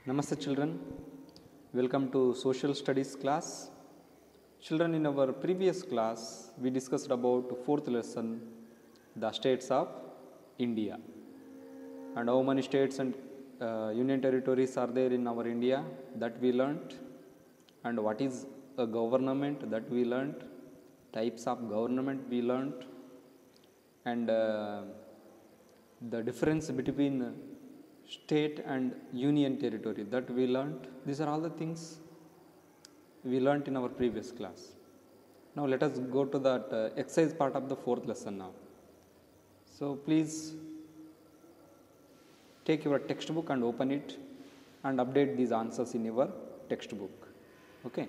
Namaste children, welcome to social studies class. Children, in our previous class we discussed about fourth lesson, the states of India, and how many states and union territories are there in our India, that we learnt, and what is a government, that we learnt, types of government we learnt, and the difference between state and union territory, that we learnt. These are all the things we learnt in our previous class. Now let us go to that exercise part of the fourth lesson now. So please take your textbook and open it and update these answers in your textbook. Okay.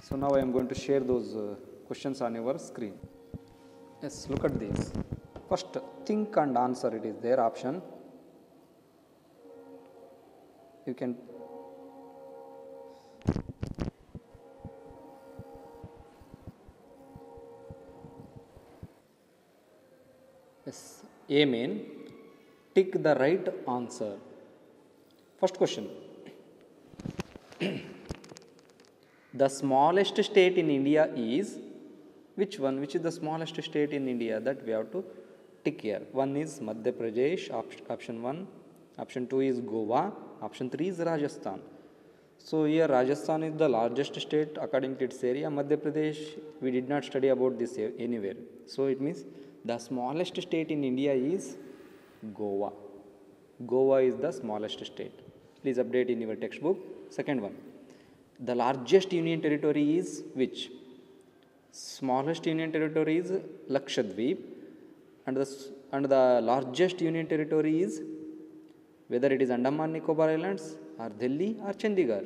So now I am going to share those questions on your screen. Yes, look at this. First, think and answer. It is their option. You can yes, amen. Tick the right answer. First question. The smallest state in India is which one? Which is the smallest state in India? That we have to tick here. One is Madhya Pradesh, option 1. Option 2 is Goa. Option 3 is Rajasthan. So here Rajasthan is the largest state according to its area. Madhya Pradesh, we did not study about this anywhere. So it means the smallest state in India is Goa. Goa is the smallest state. Please update in your textbook. Second one. The largest union territory is which? Smallest union territory is Lakshadweep, and the largest union territory is, whether it is Andaman Nicobar Islands or Delhi or Chandigarh.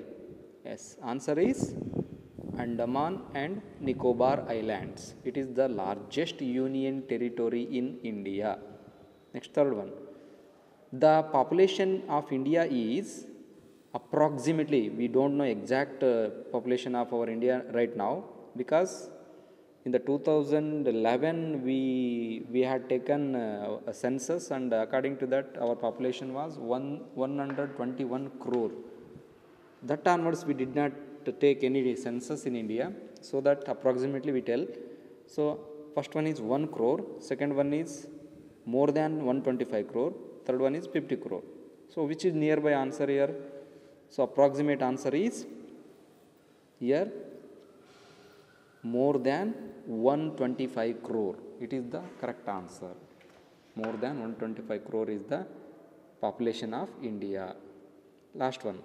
Yes, answer is Andaman and Nicobar Islands. It is the largest union territory in India. Next, third one. The population of India is approximately, we don't know exact population of our India right now, because in the 2011 we had taken a census, and according to that our population was 121 crore. That onwards we did not take any census in India, so that approximately we tell. So first one is 1 crore, second one is more than 125 crore, third one is 50 crore. So which is nearby answer here? So approximate answer is here more than 125 crore. It is the correct answer. More than 125 crore is the population of India. Last one.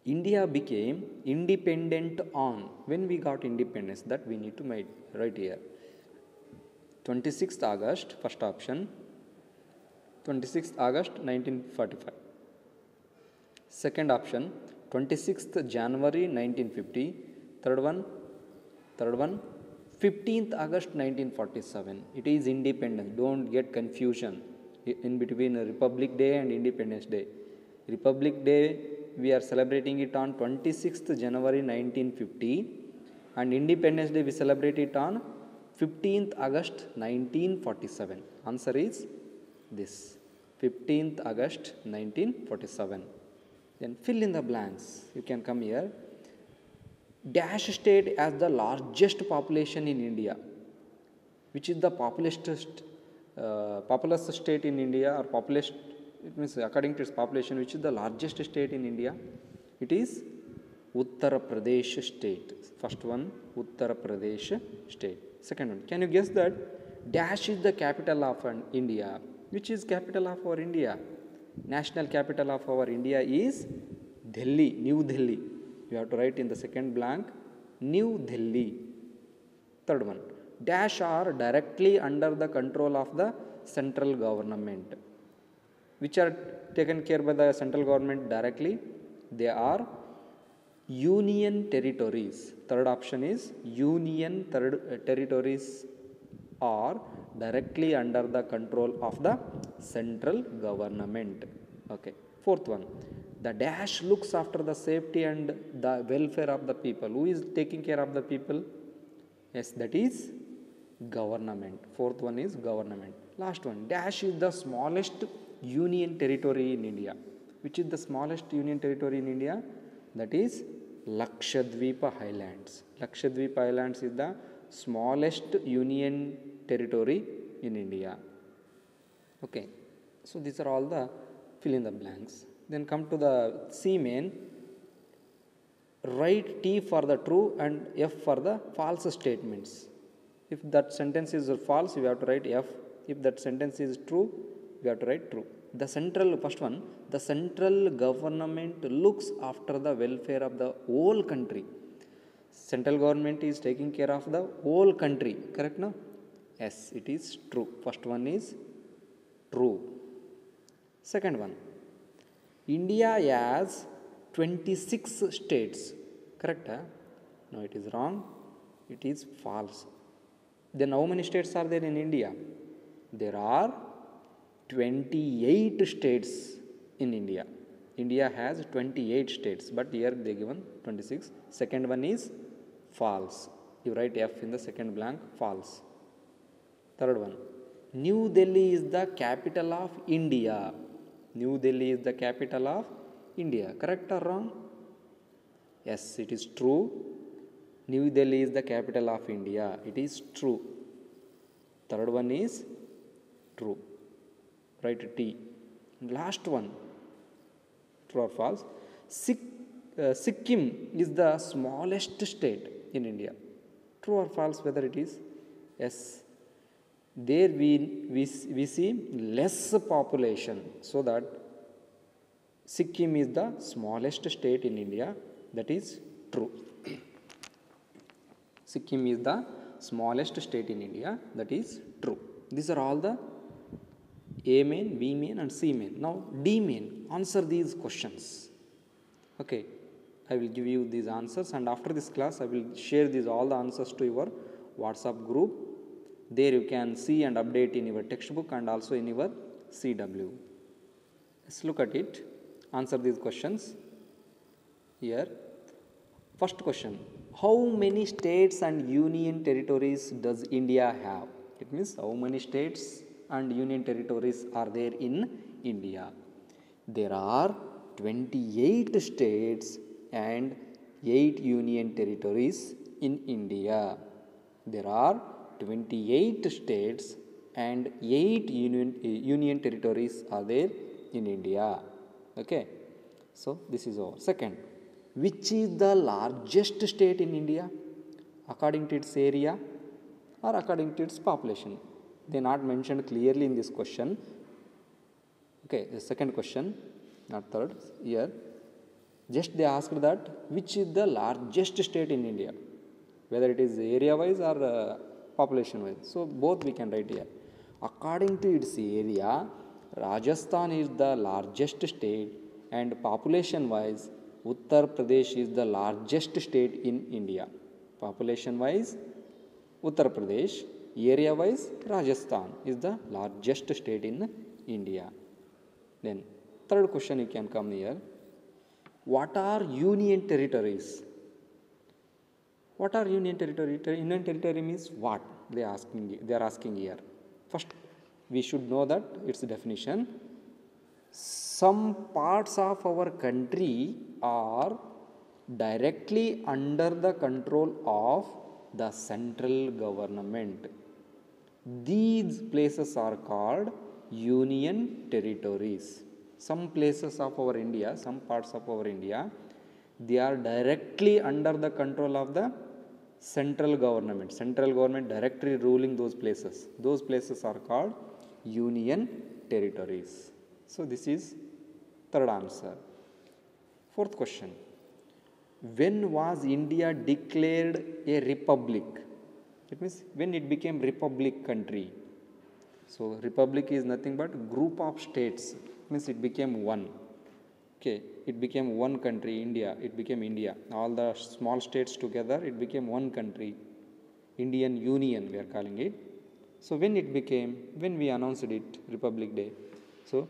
India became independent on, when we got independence, that we need to write here. 26th August, first option. 26th August 1945. Second option, 26th January 1950. Third one, 15th August 1947. It is independence. Don't get confusion in between Republic Day and Independence Day. Republic Day we are celebrating it on 26th January 1950, and Independence Day we celebrate it on 15th August 1947. Answer is this, 15th August 1947. Then fill in the blanks. You can come here. Dash state has the largest population in India. Which is the populous state in India, or populous, it means according to its population, which is the largest state in India? It is Uttar Pradesh state. First one, Uttar Pradesh state. Second one, can you guess that Dash is the capital of India? Which is capital of our India? National capital of our India is Delhi, New Delhi. You have to write in the second blank, New Delhi. Third one, Dash are directly under the control of the central government. Which are taken care by the central government directly? They are union territories. Third option is union territories are directly under the control of the central government. Okay. Fourth one, the Dash looks after the safety and the welfare of the people. Who is taking care of the people? Yes, that is government. Fourth one is government. Last one, Dash is the smallest union territory in India. Which is the smallest union territory in India? That is Lakshadweep Islands. Lakshadweep Islands is the smallest union territory in India. Okay, so these are all the fill in the blanks. Then come to the C main. Write T for the true and F for the false statements. If that sentence is false, you have to write F. If that sentence is true, you have to write true. The central, first one, the central government looks after the welfare of the whole country. Central government is taking care of the whole country, correct no? Yes, it is true. First one is true. Second one, India has 26 states, correct? Huh? No, it is wrong. It is false. Then how many states are there in India? There are 28 states in India. India has 28 states, but here they given 26. Second one is false. You write F in the second blank, false. Third one, New Delhi is the capital of India. New Delhi is the capital of India. Correct or wrong? Yes, it is true. New Delhi is the capital of India. It is true. Third one is true. Write T. Last one, true or false? Sikkim is the smallest state in India. True or false? Whether it is? Yes. There we see less population, so that Sikkim is the smallest state in India. That is true. Sikkim is the smallest state in India. That is true. These are all the A main, B main and C main. Now D main. Answer these questions. Okay. I will give you these answers, and after this class I will share all the answers to your WhatsApp group. There you can see and update in your textbook and also in your CW. Let's look at it. Answer these questions. Here, first question, how many states and union territories does India have? It means how many states and union territories are there in India? There are 28 states and 8 union territories in India. There are 28 states and 8 union territories are there in India. Okay, so this is all. Second, which is the largest state in India according to its area or according to its population? They not mentioned clearly in this question. Okay, the second question, not third. Here, just they asked that which is the largest state in India, whether it is area wise or population wise. So both we can write here. According to its area, Rajasthan is the largest state, and population wise Uttar Pradesh is the largest state in India. Population wise Uttar Pradesh, area wise Rajasthan is the largest state in India. Then third question you can come here. What are union territories? What are union territory? Union territory means what? They are asking here. First, we should know that its definition. Some parts of our country are directly under the control of the central government. These places are called union territories. Some places of our India, some parts of our India, they are directly under the control of the central government. Central government directly ruling those places. Those places are called union territories. So this is third answer. Fourth question. When was India declared a republic? It means when it became republic country. So republic is nothing but group of states. It means it became one. Okay, it became one country, India. It became India. All the small states together, it became one country. Indian Union, we are calling it. So when we announced it, Republic Day. So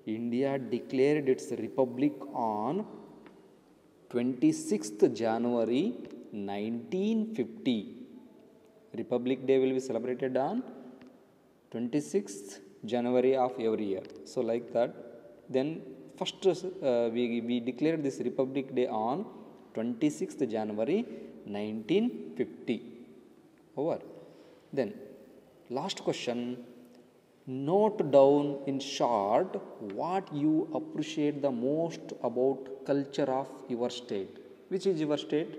India declared its republic on 26th January 1950. Republic Day will be celebrated on 26th January of every year. So like that, then first we declared this Republic Day on 26th January 1950. Over. Then last question, note down in short what you appreciate the most about culture of your state. Which is your state?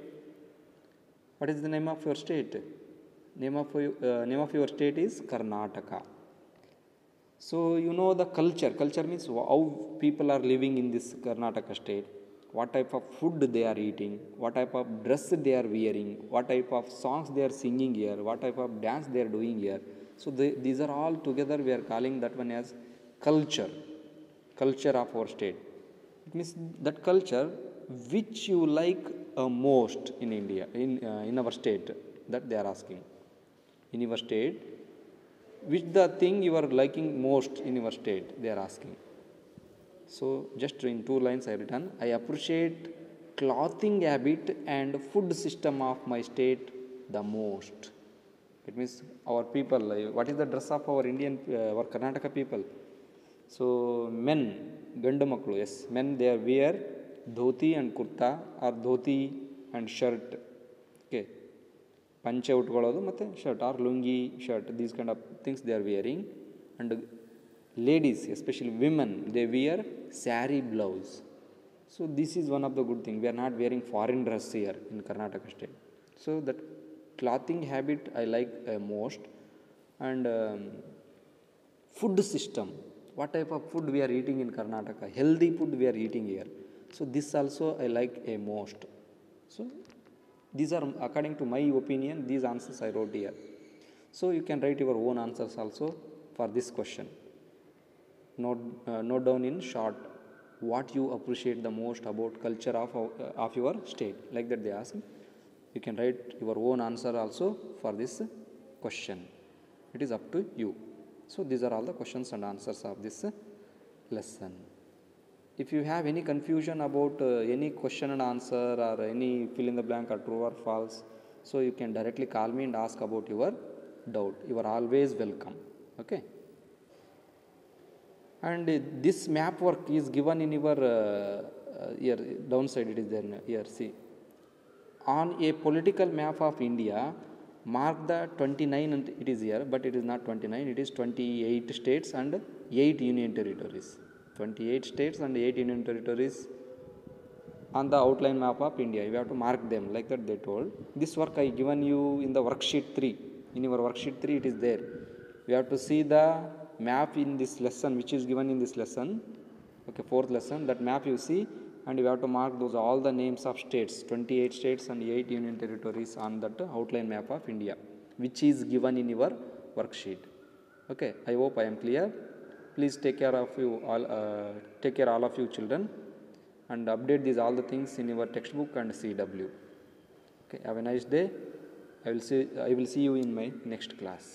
What is the name of your state? Name of your state is Karnataka. So you know the culture. Culture means how people are living in this Karnataka state, what type of food they are eating, what type of dress they are wearing, what type of songs they are singing here, what type of dance they are doing here. So these are all together we are calling that one as culture, culture of our state. It means that culture which you like most in India, in our state, that they are asking. In your state, which the thing you are liking most in your state, they are asking. So just in 2 lines I have written, I appreciate clothing habit and food system of my state the most. It means our people, what is the dress of our Indian, our Karnataka people? So men, gandu maklu, yes, men they wear dhoti and kurta or dhoti and shirt. Okay. Panche ಉಟ್ಕೊಳ್ಳೋದು ಮತ್ತು shirt or lungi shirt these kind of things they are wearing and ladies especially women they wear sari blouse. So this is one of the good thing, we are not wearing foreign dress here in Karnataka state. So that clothing habit I like most. And food system, what type of food we are eating in Karnataka, healthy food we are eating here. So this also I like a most. So these are according to my opinion, these answers I wrote here. So you can write your own answers also for this question. Note down in short what you appreciate the most about culture of your state, like that they ask. You can write your own answer also for this question. It is up to you. So these are all the questions and answers of this lesson. If you have any confusion about any question and answer or any fill in the blank or true or false, so you can directly call me and ask about your doubt. You are always welcome. Okay. And this map work is given in your here downside it is there here. See, on a political map of India, mark the 29 and it is here, but it is not 29, it is 28 states and 8 union territories. 28 states and 8 union territories on the outline map of India. You have to mark them like that they told. This work I given you in the worksheet 3. In your worksheet 3 it is there. You have to see the map in this lesson which is given in this lesson. Okay, 4th lesson, that map you see and you have to mark those all the names of states, 28 states and 8 union territories on that outline map of India which is given in your worksheet. Okay, I hope I am clear. Please take care of you all, take care all of you children, and update these all the things in your textbook and CW. Okay, have a nice day. I will see you in my next class.